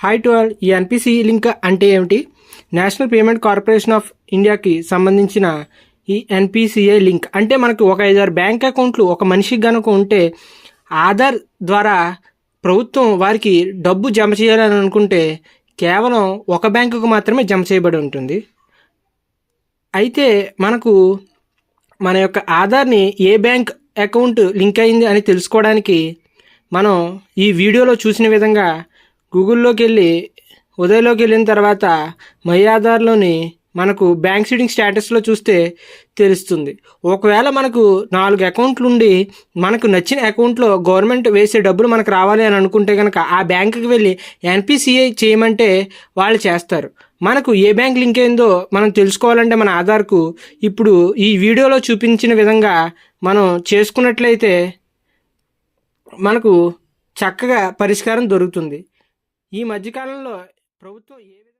Hi to all. ఈ NPC link అంటే ఏమిటి? నేషనల్ పేమెంట్ కార్పొరేషన్ ఆఫ్ ఇండియాకి సంబంధించిన ఈ ఎన్పిసిఐ లింక్ అంటే మనకు ఒక 5-6 బ్యాంక్ అకౌంట్లు ఒక మనిషికి గనుక ఉంటే ఆధార్ ద్వారా ప్రభుత్వం వారికి డబ్బు జమ చేయాలని అనుకుంటే కేవలం ఒక బ్యాంకుకు మాత్రమే జమ చేయబడి ఉంటుంది. అయితే మనకు మన యొక్క ఆధార్ని ఏ బ్యాంక్ అకౌంట్ లింక్ అయింది అని తెలుసుకోవడానికి మనం ఈ వీడియోలో చూసిన విధంగా గూగుల్లోకి వెళ్ళి ఉదయ్లోకి వెళ్ళిన తర్వాత మై ఆధార్లోని మనకు బ్యాంక్ సీడింగ్ స్టేటస్లో చూస్తే తెలుస్తుంది. ఒకవేళ మనకు 4 అకౌంట్లు ఉండి మనకు నచ్చిన అకౌంట్లో గవర్నమెంట్ వేసే డబ్బులు మనకు రావాలి అని అనుకుంటే కనుక ఆ బ్యాంకుకి వెళ్ళి ఎన్పిసిఐ చేయమంటే వాళ్ళు చేస్తారు. మనకు ఏ బ్యాంక్ లింక్ అయిందో మనం తెలుసుకోవాలంటే మన ఆధార్కు ఇప్పుడు ఈ వీడియోలో చూపించిన విధంగా మనం చేసుకున్నట్లయితే మనకు చక్కగా పరిష్కారం దొరుకుతుంది. ఈ మధ్యకాలంలో ప్రభుత్వం